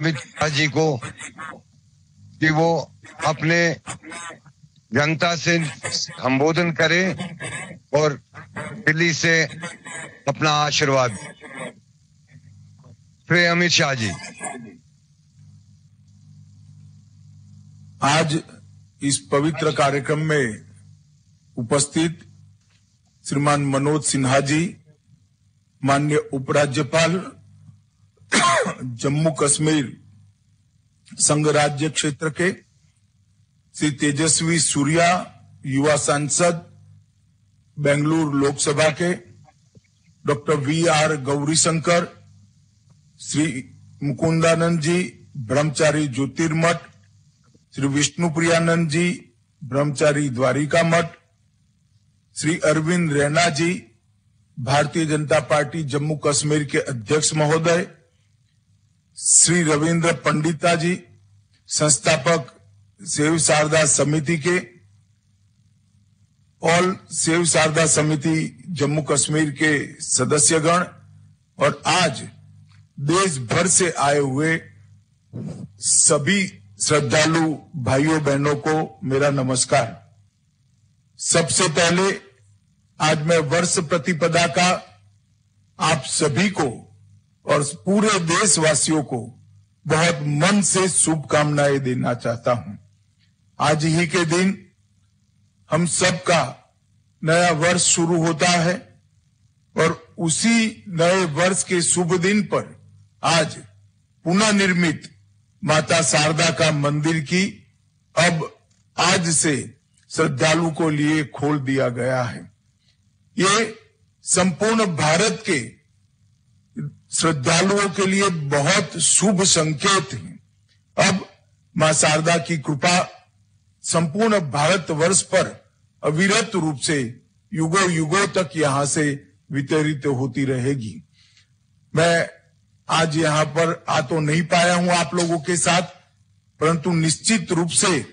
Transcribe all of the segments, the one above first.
अमित शाह जी को कि वो अपने जनता से संबोधन करे और दिल्ली से अपना आशीर्वाद। श्री अमित शाह जी। आज इस पवित्र कार्यक्रम में उपस्थित श्रीमान मनोज सिन्हा जी, माननीय उपराज्यपाल जम्मू कश्मीर संघ राज्य क्षेत्र के, श्री तेजस्वी सूर्या युवा सांसद बेंगलुरु लोकसभा के, डॉक्टर वी.आर. गौरीशंकर, श्री मुकुंदानंद जी ब्रह्मचारी ज्योतिर्मठ, श्री विष्णुप्रियानंद जी ब्रह्मचारी द्वारिका मठ, श्री अरविंद रैना जी भारतीय जनता पार्टी जम्मू कश्मीर के अध्यक्ष महोदय, श्री रविंद्र पंडिता जी संस्थापक सेव शारदा समिति के, ऑल सेव शारदा समिति जम्मू कश्मीर के सदस्यगण और आज देश भर से आए हुए सभी श्रद्धालु भाइयों बहनों को मेरा नमस्कार। सबसे पहले आज मैं वर्ष प्रतिपदा का आप सभी को और पूरे देशवासियों को बहुत मन से शुभकामनाएं देना चाहता हूं। आज ही के दिन हम सबका नया वर्ष शुरू होता है और उसी नए वर्ष के शुभ दिन पर आज पुनः निर्मित माता शारदा का मंदिर की अब आज से श्रद्धालु को लिए खोल दिया गया है। ये संपूर्ण भारत के श्रद्धालुओं के लिए बहुत शुभ संकेत है। अब मां शारदा की कृपा संपूर्ण भारतवर्ष पर अविरत रूप से युगों युगों तक यहां से वितरित होती रहेगी। मैं आज यहां पर आ तो नहीं पाया हूं आप लोगों के साथ, परंतु निश्चित रूप से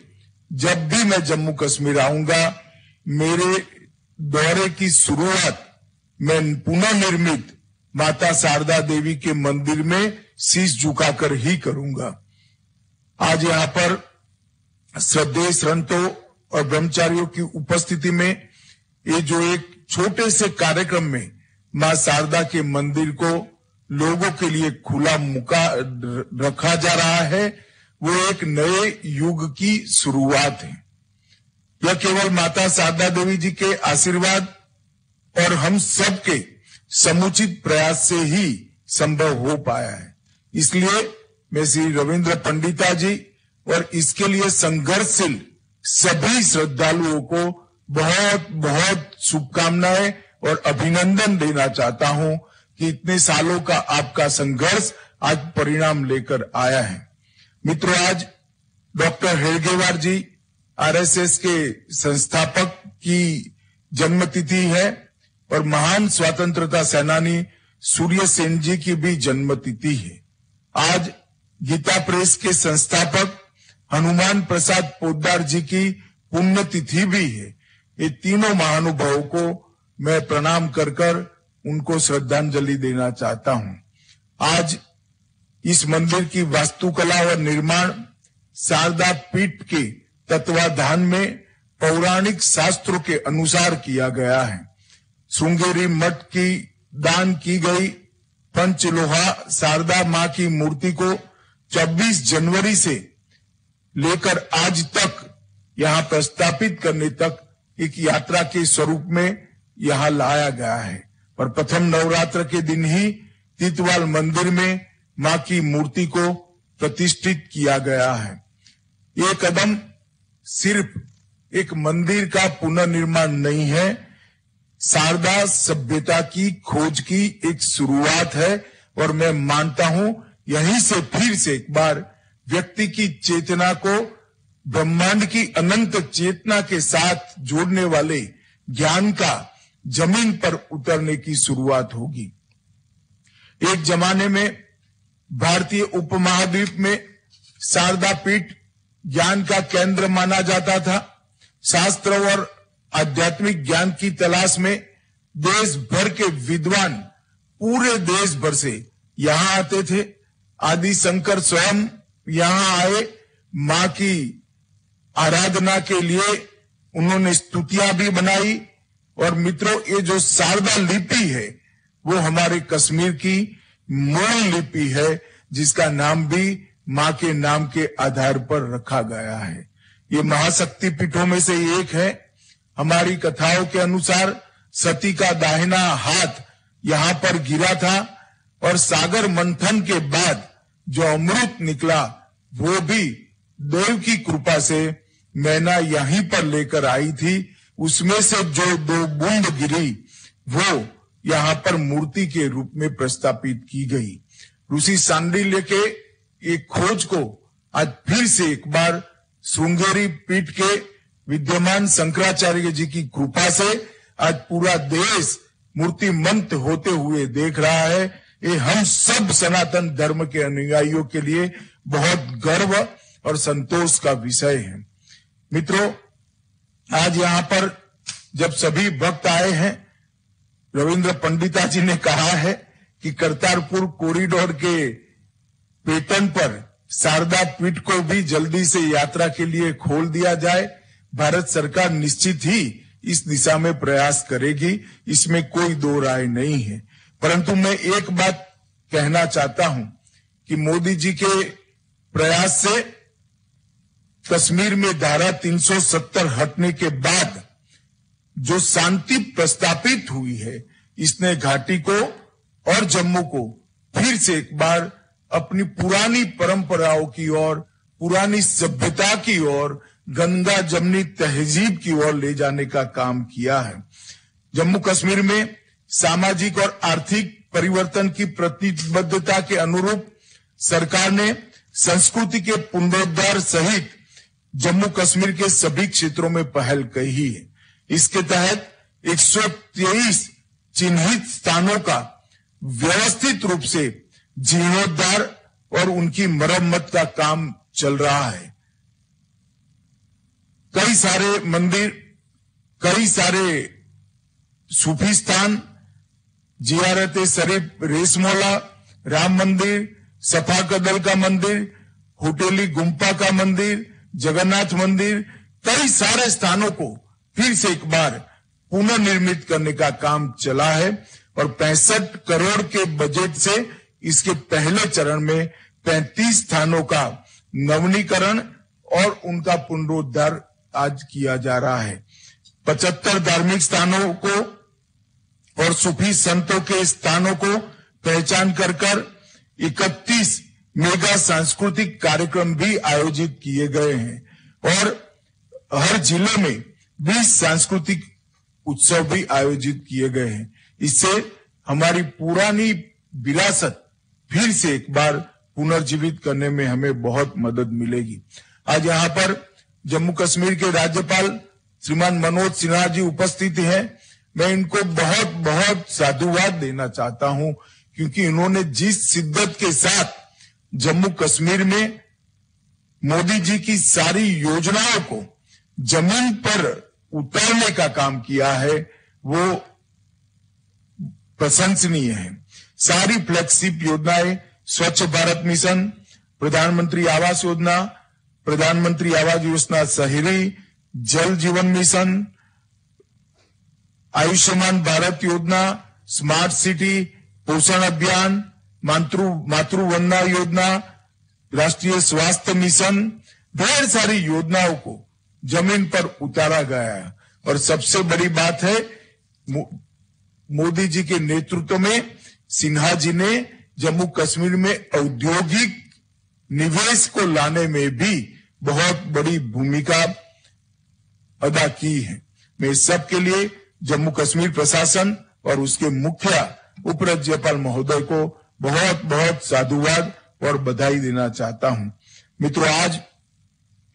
जब भी मैं जम्मू कश्मीर आऊंगा मेरे दौरे की शुरुआत मैं पुनः निर्मित माता शारदा देवी के मंदिर में शीश झुकाकर ही करूंगा। आज यहां पर श्रद्धेय संतों और ब्रह्मचारियों की उपस्थिति में ये जो एक छोटे से कार्यक्रम में मां शारदा के मंदिर को लोगों के लिए खुला मुका रखा जा रहा है, वो एक नए युग की शुरुआत है। यह केवल माता शारदा देवी जी के आशीर्वाद और हम सबके समुचित प्रयास से ही संभव हो पाया है। इसलिए मैं श्री रविंद्र पंडिता जी और इसके लिए संघर्षशील सभी श्रद्धालुओं को बहुत बहुत शुभकामनाएं और अभिनंदन देना चाहता हूं कि इतने सालों का आपका संघर्ष आज परिणाम लेकर आया है। मित्रों, आज डॉक्टर हेडगेवार जी आरएसएस के संस्थापक की जन्मतिथि है और महान स्वतंत्रता सेनानी सूर्य सेन जी की भी जन्मतिथि है। आज गीता प्रेस के संस्थापक हनुमान प्रसाद पोद्दार जी की पुण्यतिथि भी है। ये तीनों महानुभावों को मैं प्रणाम कर उनको श्रद्धांजलि देना चाहता हूं। आज इस मंदिर की वास्तुकला और निर्माण शारदा पीठ के तत्वाधान में पौराणिक शास्त्रों के अनुसार किया गया है। श्रृंगेरी मठ की दान की गई पंचलोहा शारदा मां की मूर्ति को 24 जनवरी से लेकर आज तक यहां प्रस्थापित करने तक एक यात्रा के स्वरूप में यहां लाया गया है और प्रथम नवरात्र के दिन ही तीतवाल मंदिर में मां की मूर्ति को प्रतिष्ठित किया गया है। ये कदम सिर्फ एक मंदिर का पुनर्निर्माण नहीं है, शारदा सभ्यता की खोज की एक शुरुआत है और मैं मानता हूं यहीं से फिर से एक बार व्यक्ति की चेतना को ब्रह्मांड की अनंत चेतना के साथ जोड़ने वाले ज्ञान का जमीन पर उतरने की शुरुआत होगी। एक जमाने में भारतीय उपमहाद्वीप में शारदा पीठ ज्ञान का केंद्र माना जाता था। शास्त्र और आध्यात्मिक ज्ञान की तलाश में देश भर के विद्वान पूरे देश भर से यहां आते थे। आदि शंकर स्वयं यहाँ आए, मां की आराधना के लिए उन्होंने स्तुतियां भी बनाई। और मित्रों, ये जो शारदा लिपि है वो हमारे कश्मीर की मूल लिपि है, जिसका नाम भी मां के नाम के आधार पर रखा गया है। ये महाशक्ति पीठों में से एक है। हमारी कथाओं के अनुसार सती का दाहिना हाथ यहाँ पर गिरा था और सागर मंथन के बाद जो अमृत निकला वो भी देव की कृपा से मैना यहीं पर लेकर आई थी। उसमें से जो 2 बूंद गिरी वो यहाँ पर मूर्ति के रूप में प्रस्थापित की गई। ऋषि सांडिल्य के एक खोज को आज फिर से एक बार श्रृंगेरी पीठ के विद्यमान शंकराचार्य जी की कृपा से आज पूरा देश मूर्तिमंत होते हुए देख रहा है। ये हम सब सनातन धर्म के अनुयायियों के लिए बहुत गर्व और संतोष का विषय है। मित्रों, आज यहाँ पर जब सभी भक्त आए हैं, रविंद्र पंडिता जी ने कहा है कि करतारपुर कॉरिडोर के पेटर्न पर शारदा पीठ को भी जल्दी से यात्रा के लिए खोल दिया जाए। भारत सरकार निश्चित ही इस दिशा में प्रयास करेगी, इसमें कोई दो राय नहीं है। परंतु मैं एक बात कहना चाहता हूं कि मोदी जी के प्रयास से कश्मीर में धारा 370 हटने के बाद जो शांति प्रस्तापित हुई है, इसने घाटी को और जम्मू को फिर से एक बार अपनी पुरानी परंपराओं की ओर, पुरानी सभ्यता की ओर, गंगा जमनी तहजीब की ओर ले जाने का काम किया है। जम्मू कश्मीर में सामाजिक और आर्थिक परिवर्तन की प्रतिबद्धता के अनुरूप सरकार ने संस्कृति के पुनरुद्धार सहित जम्मू कश्मीर के सभी क्षेत्रों में पहल की है। इसके तहत 123 चिन्हित स्थानों का व्यवस्थित रूप से जीर्णोद्धार और उनकी मरम्मत का काम चल रहा है। कई सारे मंदिर, कई सारे सूफी स्थान, जियारत शरीफ रेशमोला, राम मंदिर, सफा कदल का मंदिर, होटेली गुम्पा का मंदिर, जगन्नाथ मंदिर, कई सारे स्थानों को फिर से एक बार पुनर्निर्मित करने का काम चला है और 65 करोड़ के बजट से इसके पहले चरण में 35 स्थानों का नवीनीकरण और उनका पुनरुद्धार आज किया जा रहा है। 75 धार्मिक स्थानों को और सूफी संतों के स्थानों को पहचान कर 31 मेगा सांस्कृतिक कार्यक्रम भी आयोजित किए गए हैं और हर जिले में 20 सांस्कृतिक उत्सव भी आयोजित किए गए हैं। इससे हमारी पुरानी विरासत फिर से एक बार पुनर्जीवित करने में हमें बहुत मदद मिलेगी। आज यहाँ पर जम्मू कश्मीर के राज्यपाल श्रीमान मनोज सिन्हा जी उपस्थित हैं। मैं इनको बहुत बहुत साधुवाद देना चाहता हूं, क्योंकि इन्होंने जिस शिद्दत के साथ जम्मू कश्मीर में मोदी जी की सारी योजनाओं को जमीन पर उतारने का काम किया है, वो प्रशंसनीय है। सारी फ्लैगशिप योजनाएं, स्वच्छ भारत मिशन, प्रधानमंत्री आवास योजना, प्रधानमंत्री आवास योजना शहरी, जल जीवन मिशन, आयुष्मान भारत योजना, स्मार्ट सिटी, पोषण अभियान, मातृवंदना योजना, राष्ट्रीय स्वास्थ्य मिशन, ढेर सारी योजनाओं को जमीन पर उतारा गया है। और सबसे बड़ी बात है, मोदी जी के नेतृत्व में सिन्हा जी ने जम्मू कश्मीर में औद्योगिक निवेश को लाने में भी बहुत बड़ी भूमिका अदा की है। मैं इस सब के लिए जम्मू कश्मीर प्रशासन और उसके मुखिया उपराज्यपाल महोदय को बहुत बहुत साधुवाद और बधाई देना चाहता हूं। मित्रों, आज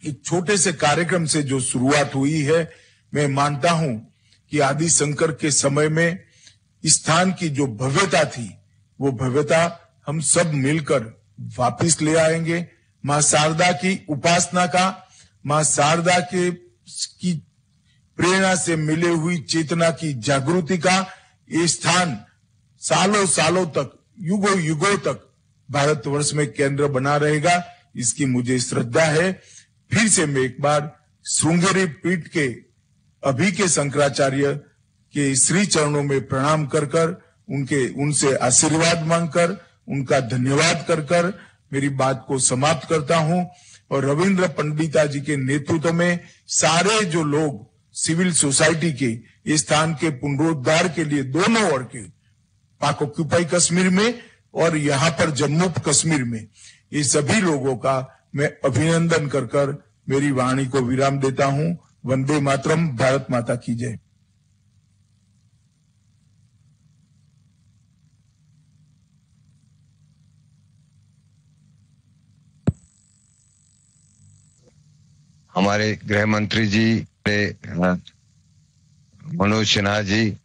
एक छोटे से कार्यक्रम से जो शुरुआत हुई है, मैं मानता हूं कि आदि शंकर के समय में स्थान की जो भव्यता थी, वो भव्यता हम सब मिलकर वापिस ले आएंगे। मां शारदा की उपासना का, मां शारदा की प्रेरणा से मिले हुई चेतना की जागृति का ये स्थान सालों सालों तक, युगों युगों तक भारतवर्ष में केंद्र बना रहेगा, इसकी मुझे श्रद्धा है। फिर से मैं एक बार श्रृंगेरी पीठ के अभी के शंकराचार्य के श्री चरणों में प्रणाम कर उनसे आशीर्वाद मांगकर, उनका धन्यवाद कर मेरी बात को समाप्त करता हूं। और रविंद्र पंडिता जी के नेतृत्व में सारे जो लोग सिविल सोसाइटी के इस स्थान के पुनरुद्धार के लिए दोनों ओर के, पाक ऑक्यूपाई कश्मीर में और यहाँ पर जम्मू कश्मीर में, ये सभी लोगों का मैं अभिनंदन कर मेरी वाणी को विराम देता हूं। वंदे मातरम। भारत माता की जय। हमारे गृह मंत्री जी मनोज सिन्हा जी